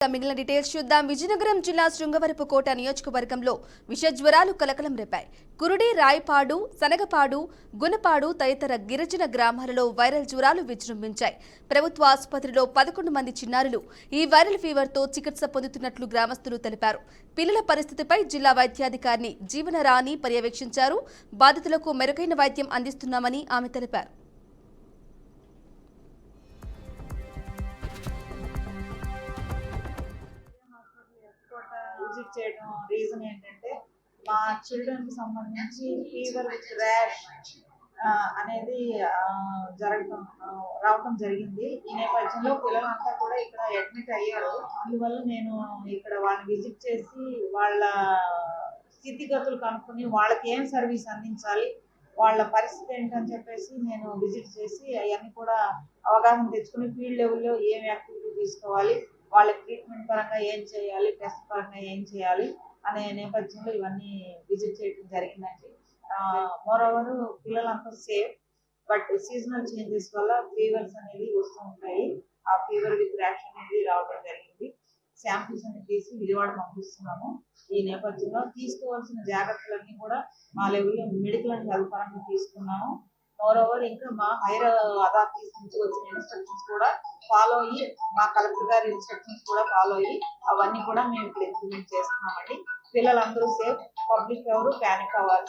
మిగిలిన డీటెయిల్స్ చూద్దాం. విజయనగరం జిల్లా శృంగవరపుకోట నియోజకవర్గంలో విషజ్వరాలు కలకలం రేపాయి. కురుడి, రాయపాడు, సనగపాడు, గునపాడు తదితర గిరిజన గ్రామాలలో వైరల్ జ్వరాలు విజృంభించాయి. ప్రభుత్వ ఆసుపత్రిలో 11 మంది చిన్నారులు ఈ వైరల్ ఫీవర్తో చికిత్స పొందుతున్నట్లు గ్రామస్తులు తెలిపారు. పిల్లల పరిస్థితిపై జిల్లా వైద్యాధికారిని జీవనరాణి పర్యవేక్షించారు. బాధితులకు మెరుగైన వైద్యం అందిస్తున్నామని ఆమె తెలిపారు. విజిట్ చేయడం రీజన్ ఏంటంటే మా చిల్డ్రన్ కి సంబంధించి ఫీవర్ విత్ ర్యాష్ అనేది రావటం జరిగింది. ఈ నేపథ్యంలో పిల్లలంతా కూడా ఇక్కడ అడ్మిట్ అయ్యారు. అందువల్ల నేను ఇక్కడ వాళ్ళని విజిట్ చేసి వాళ్ళ స్థితిగతులు కనుక్కొని వాళ్ళకి ఏం సర్వీస్ అందించాలి, వాళ్ళ పరిస్థితి ఏంటని చెప్పేసి నేను విజిట్ చేసి అవన్నీ కూడా అవగాహన తెచ్చుకుని ఫీల్డ్ లెవెల్లో ఏం యాక్టివిటీ తీసుకోవాలి, వాళ్ళకి ట్రీట్మెంట్ పరంగా ఏం చేయాలి, టెస్ట్ పరంగా ఏం చేయాలి అనే నేపథ్యంలో ఇవన్నీ విజిట్ చేయడం జరిగిందండి. మోర్ ఓవర్ పిల్లలంతా సేఫ్, బట్ సీజనల్ చేంజెస్ వల్ల ఫీవర్స్ అనేవి వస్తూ ఉంటాయి. ఆ ఫీవర్ విత్ ర్యాష్ అనేది రావడం జరిగింది. శాంపిల్స్ అన్ని తీసి విజయవాడ పంపిస్తున్నాము. ఈ నేపథ్యంలో తీసుకోవాల్సిన జాగ్రత్తలన్నీ కూడా మా లెవెల్లో మెడికల్ అండ్ హెల్త్ పరంగా తీసుకున్నాము. మోర్ ఓవర్ ఇంకా మా హైర్ అథారిటీస్ నుంచి వచ్చిన ఇన్స్ట్రక్షన్స్ కూడా ఫాలో అయ్యి, మా కలెక్టర్ గారి ఇన్స్ట్రక్షన్స్ కూడా ఫాలో అయ్యి అవన్నీ కూడా మేము ఇక్కడ ఇంప్లిమెంట్ చేస్తున్నామండి. పిల్లలందరూ సేఫ్, పబ్లిక్ ఎవరు ప్యానిక్ అవ్వాలి.